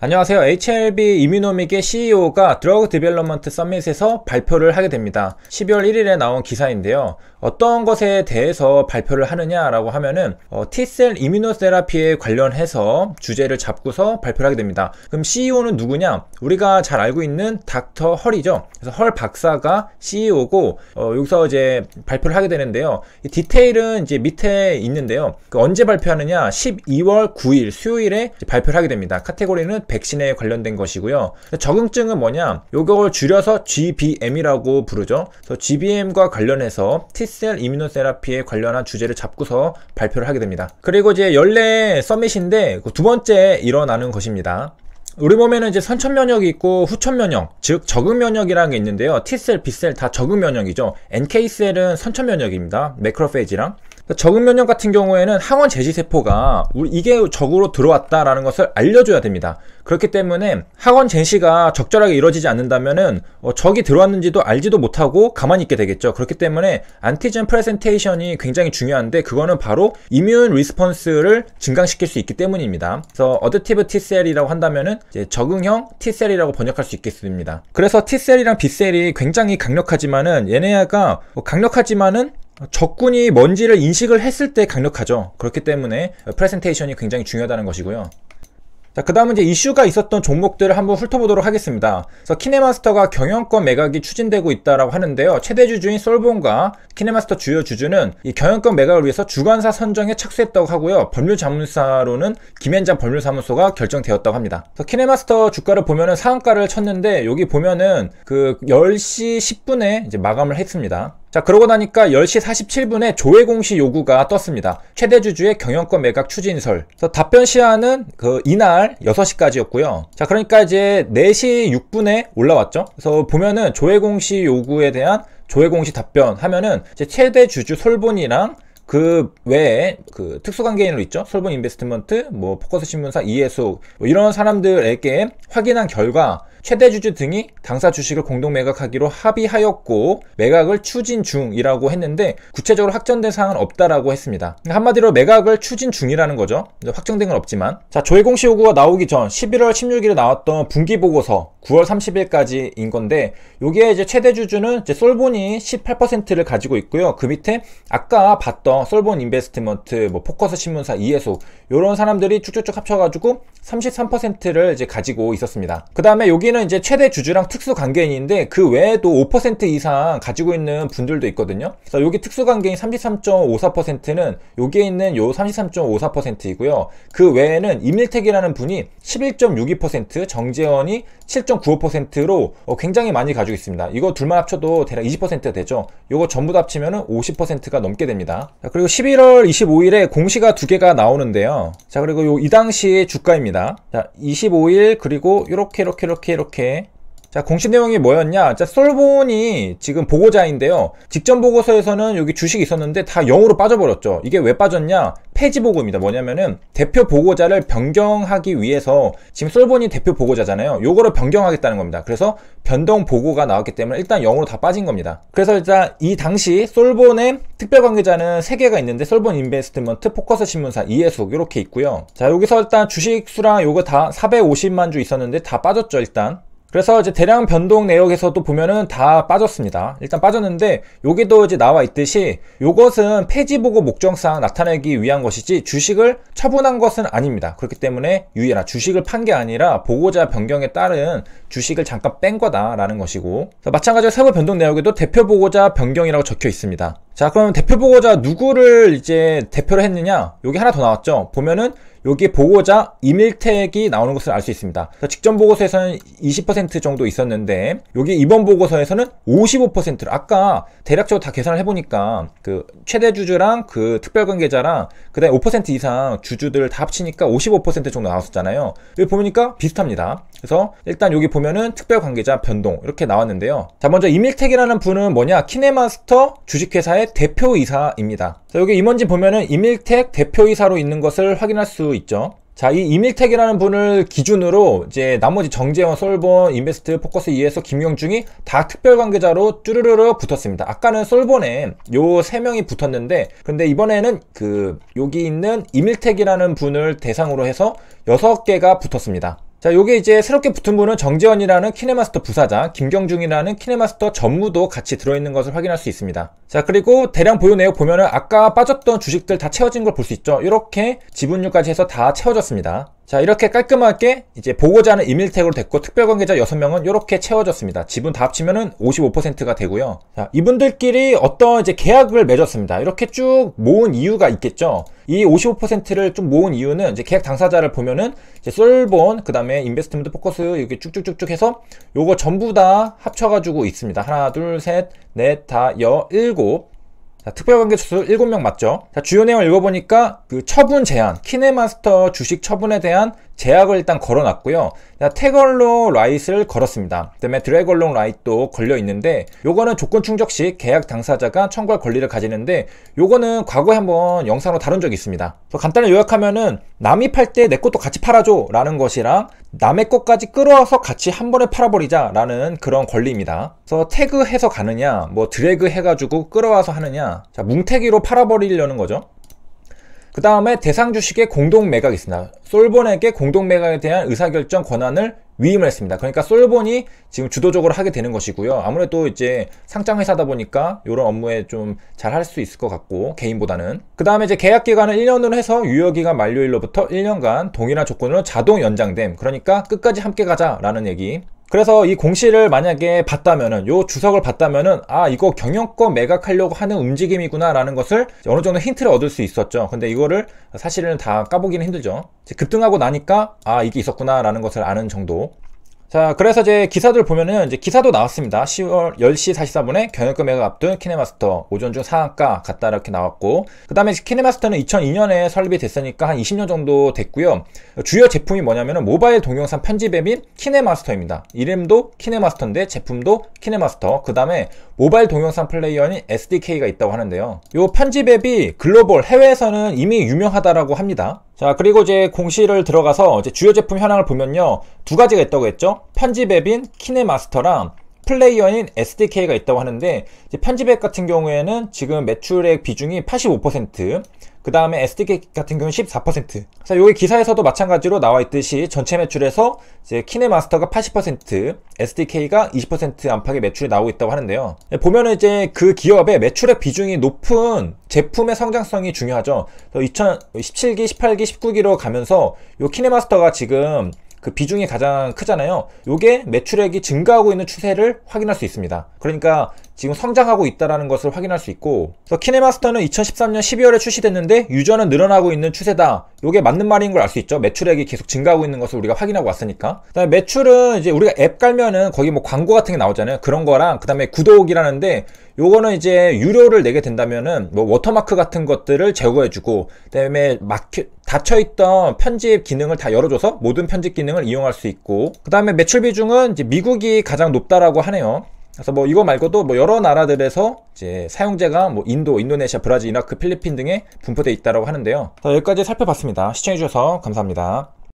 안녕하세요. HLB 이뮤노믹의 CEO가 드러그 디벨롭먼트 서밋에서 발표를 하게 됩니다. 12월 1일에 나온 기사인데요. 어떤 것에 대해서 발표를 하느냐라고 하면은 T셀 이뮤노세라피에 관련해서 주제를 잡고서 발표를 하게 됩니다. 그럼 CEO는 누구냐? 우리가 잘 알고 있는 닥터 헐이죠. 그래서 헐 박사가 CEO고 여기서 이제 발표를 하게 되는데요. 이 디테일은 이제 밑에 있는데요. 언제 발표하느냐? 12월 9일 수요일에 발표를 하게 됩니다. 카테고리는 백신에 관련된 것이고요. 적응증은 뭐냐? 요걸 줄여서 GBM이라고 부르죠. 그래서 GBM과 관련해서 T셀 이뮤노세라피에 관련한 주제를 잡고서 발표를 하게 됩니다. 그리고 이제 연례 서밋인데 두 번째 일어나는 것입니다. 우리 몸에는 이제 선천 면역이 있고 후천 면역, 즉 적응 면역이라는 게 있는데요. T셀, B셀 다 적응 면역이죠. NK셀은 선천 면역입니다. 매크로페이지랑. 적응 면역 같은 경우에는 항원 제시세포가 이게 적으로 들어왔다라는 것을 알려줘야 됩니다. 그렇기 때문에 항원 제시가 적절하게 이루어지지 않는다면은 적이 들어왔는지도 알지도 못하고 가만히 있게 되겠죠. 그렇기 때문에 안티젠 프레젠테이션이 굉장히 중요한데 그거는 바로 이뮨 리스폰스를 증강시킬 수 있기 때문입니다. 그래서 어댑티브 T셀이라고 한다면은 이제 적응형 T셀이라고 번역할 수 있겠습니다. 그래서 T셀이랑 B셀이 굉장히 강력하지만은 얘네가 강력하지만은 적군이 뭔지를 인식을 했을 때 강력하죠. 그렇기 때문에 프레젠테이션이 굉장히 중요하다는 것이고요. 자, 그 다음은 이제 이슈가 있었던 종목들을 한번 훑어보도록 하겠습니다. 그래서 키네마스터가 경영권 매각이 추진되고 있다라고 하는데요. 최대 주주인 솔본과 키네마스터 주요 주주는 이 경영권 매각을 위해서 주관사 선정에 착수했다고 하고요. 법률자문사로는 김현장 법률사무소가 결정되었다고 합니다. 그래서 키네마스터 주가를 보면은 상한가를 쳤는데 여기 보면은 그 10시 10분에 이제 마감을 했습니다. 자, 그러고 나니까 10시 47분에 조회 공시 요구가 떴습니다. 최대 주주의 경영권 매각 추진설. 그래서 답변 시한은 이날 6시까지였고요. 자, 그러니까 이제 4시 6분에 올라왔죠. 그래서 보면은 조회 공시 요구에 대한 조회 공시 답변 하면은 이제 최대 주주 솔본이랑 그 외에 그 특수관계인으로 있죠. 솔본 인베스트먼트, 포커스 신문사 이해숙 이런 사람들에게 확인한 결과 최대 주주 등이 당사 주식을 공동 매각하기로 합의하였고 매각을 추진 중이라고 했는데 구체적으로 확정된 사항은 없다라고 했습니다. 한마디로 매각을 추진 중이라는 거죠. 확정된 건 없지만. 자, 조회 공시 요구가 나오기 전 11월 16일에 나왔던 분기 보고서 9월 30일까지인 건데 여기에 이제 최대 주주는 이제 솔본이 18%를 가지고 있고요. 그 밑에 아까 봤던 솔본 인베스트먼트, 포커스 신문사 이해숙 이런 사람들이 쭉쭉쭉 합쳐가지고 33%를 이제 가지고 있었습니다. 그 다음에 여기는 이제 최대 주주랑 특수관계인인데 그 외에도 5% 이상 가지고 있는 분들도 있거든요. 그래서 여기 특수관계인 33.54%는 여기에 있는 요 33.54%이고요. 그 외에는 임일택이라는 분이 11.62%, 정재원이 7.95%로 굉장히 많이 가지고 있습니다. 이거 둘만 합쳐도 대략 20% 되죠. 이거 전부 다 합치면 50%가 넘게 됩니다. 자, 그리고 11월 25일에 공시가 두 개가 나오는데요. 자, 그리고 이 당시 주가입니다. 자, 25일 그리고 이렇게 자, 공시 내용이 뭐였냐? 자, 솔본이 지금 보고자인데요. 직전 보고서에서는 여기 주식이 있었는데 다 0으로 빠져버렸죠. 이게 왜 빠졌냐? 폐지 보고입니다. 뭐냐면은 대표 보고자를 변경하기 위해서 지금 솔본이 대표 보고자잖아요. 요거를 변경하겠다는 겁니다. 그래서 변동 보고가 나왔기 때문에 일단 0으로 다 빠진 겁니다. 그래서 일단 이 당시 솔본의 특별관계자는 3개가 있는데 솔본 인베스트먼트, 포커스 신문사, 이해숙 이렇게 있고요. 자, 여기서 일단 주식 수랑 요거 다 450만 주 있었는데 다 빠졌죠, 일단. 그래서 이제 대량 변동 내역에서도 보면은 다 빠졌습니다. 일단 빠졌는데 여기도 이제 나와 있듯이 요것은 폐지 보고 목적상 나타내기 위한 것이지 주식을 처분한 것은 아닙니다. 그렇기 때문에 유의해라. 주식을 판 게 아니라 보고자 변경에 따른 주식을 잠깐 뺀 거다라는 것이고, 마찬가지로 세부 변동 내역에도 대표 보고자 변경이라고 적혀 있습니다. 자, 그럼 대표 보고자 누구를 이제 대표로 했느냐? 여기 하나 더 나왔죠. 보면은 여기 보고자 임일택이 나오는 것을 알 수 있습니다. 직전 보고서에서는 20% 정도 있었는데 여기 이번 보고서에서는 55%를 아까 대략적으로 다 계산을 해보니까 그 최대 주주랑 그 특별관계자랑 그 다음에 5% 이상 주주들 다 합치니까 55% 정도 나왔었잖아요. 여기 보니까 비슷합니다. 그래서 일단 여기 보면은 특별관계자 변동 이렇게 나왔는데요. 자, 먼저 임일택이라는 분은 뭐냐? 키네마스터 주식회사의 대표이사입니다. 자, 여기 임원진 보면은 임일택 대표이사로 있는 것을 확인할 수 있죠. 자, 이 임일택이라는 분을 기준으로 이제 나머지 정재원, 솔본, 인베스트, 포커스, 이해서, 김용중이 다 특별관계자로 쭈르르르 붙었습니다. 아까는 솔본에 요 3명이 붙었는데 근데 이번에는 여기 있는 임일택이라는 분을 대상으로 해서 6개가 붙었습니다. 자, 요게 이제 새롭게 붙은 분은 정재원이라는 키네마스터 부사장, 김경중이라는 키네마스터 전무도 같이 들어있는 것을 확인할 수 있습니다. 자, 그리고 대량 보유 내역 보면은 아까 빠졌던 주식들 다 채워진 걸 볼 수 있죠. 이렇게 지분율까지 해서 다 채워졌습니다. 자, 이렇게 깔끔하게 이제 보고자 하는 이밀택으로 됐고, 특별관계자 6명은 이렇게 채워졌습니다. 지분 다 합치면은 55%가 되고요. 자, 이분들끼리 어떤 이제 계약을 맺었습니다. 이렇게 쭉 모은 이유가 있겠죠. 이 55%를 좀 모은 이유는 이제 계약 당사자를 보면은 이제 솔본, 그 다음에 인베스트먼트 포커스 이렇게 쭉쭉쭉쭉 해서 요거 전부 다 합쳐가지고 있습니다. 하나, 둘, 셋, 넷, 다, 일곱. 자, 특별관계수 7명 맞죠? 자, 주요 내용을 읽어보니까 그 처분 제한, 키네마스터 주식 처분에 대한 제약을 일단 걸어놨고요. 태걸롱 라이트를 걸었습니다. 그 다음에 드래걸롱 라이트도 걸려있는데, 요거는 조건 충족 시 계약 당사자가 청구할 권리를 가지는데, 요거는 과거에 한번 영상으로 다룬 적이 있습니다. 간단히 요약하면은 남이 팔 때 내 것도 같이 팔아줘 라는 것이랑 남의 것까지 끌어와서 같이 한 번에 팔아버리자 라는 그런 권리입니다. 그래서 태그해서 가느냐, 뭐 드래그 해가지고 끌어와서 하느냐, 자, 뭉태기로 팔아버리려는 거죠. 그 다음에 대상 주식의 공동 매각이 있습니다. 솔본에게 공동 매각에 대한 의사결정 권한을 위임을 했습니다. 그러니까 솔본이 지금 주도적으로 하게 되는 것이고요. 아무래도 이제 상장 회사다 보니까 이런 업무에 좀 잘 할 수 있을 것 같고, 개인보다는. 그 다음에 이제 계약 기간을 1년으로 해서 유효기간 만료일로부터 1년간 동일한 조건으로 자동 연장됨. 그러니까 끝까지 함께 가자라는 얘기. 그래서 이 공시를 만약에 봤다면은, 요 주석을 봤다면은, 아, 이거 경영권 매각하려고 하는 움직임이구나 라는 것을 어느 정도 힌트를 얻을 수 있었죠. 근데 이거를 사실은 다 까보기는 힘들죠. 급등하고 나니까, 아, 이게 있었구나 라는 것을 아는 정도. 자, 그래서 이제 기사들 보면은 이제 기사도 나왔습니다. 10월 10시 44분에 경영권 매각 앞둔 키네마스터 오전 중 상한가 같다 이렇게 나왔고, 그 다음에 키네마스터는 2002년에 설립이 됐으니까 한 20년 정도 됐고요. 주요 제품이 뭐냐면은 모바일 동영상 편집 앱인 키네마스터입니다. 이름도 키네마스터인데 제품도 키네마스터. 그 다음에 모바일 동영상 플레이어인 SDK가 있다고 하는데요. 요 편집 앱이 글로벌 해외에서는 이미 유명하다라고 합니다. 자, 그리고 이제 공시를 들어가서 이제 주요 제품 현황을 보면요, 두 가지가 있다고 했죠. 편집 앱인 키네마스터랑 플레이어인 SDK가 있다고 하는데, 이제 편집 앱 같은 경우에는 지금 매출액 비중이 85%, 그 다음에 SDK 같은 경우는 14%. 자, 여기 기사에서도 마찬가지로 나와 있듯이 전체 매출에서 이제 키네마스터가 80%, SDK가 20% 안팎의 매출이 나오고 있다고 하는데요. 보면은 이제 그 기업의 매출액 비중이 높은 제품의 성장성이 중요하죠. 2017기, 18기, 19기로 가면서 요 키네마스터가 지금 그 비중이 가장 크잖아요. 요게 매출액이 증가하고 있는 추세를 확인할 수 있습니다. 그러니까 지금 성장하고 있다는 것을 확인할 수 있고, 그래서 키네마스터는 2013년 12월에 출시됐는데 유저는 늘어나고 있는 추세다. 요게 맞는 말인 걸 알 수 있죠. 매출액이 계속 증가하고 있는 것을 우리가 확인하고 왔으니까. 그다음에 매출은 이제 우리가 앱 깔면은 거기 뭐 광고 같은 게 나오잖아요. 그런 거랑, 그 다음에 구독이라는데, 요거는 이제 유료를 내게 된다면은 뭐 워터마크 같은 것들을 제거해주고, 그다음에 닫혀있던 편집 기능을 다 열어줘서 모든 편집 기능을 이용할 수 있고, 그 다음에 매출 비중은 이제 미국이 가장 높다라고 하네요. 그래서 뭐 이거 말고도 뭐 여러 나라들에서 이제 사용자가 뭐 인도, 인도네시아, 브라질, 이라크, 필리핀 등에 분포되어 있다고 하는데요. 자, 여기까지 살펴봤습니다. 시청해주셔서 감사합니다.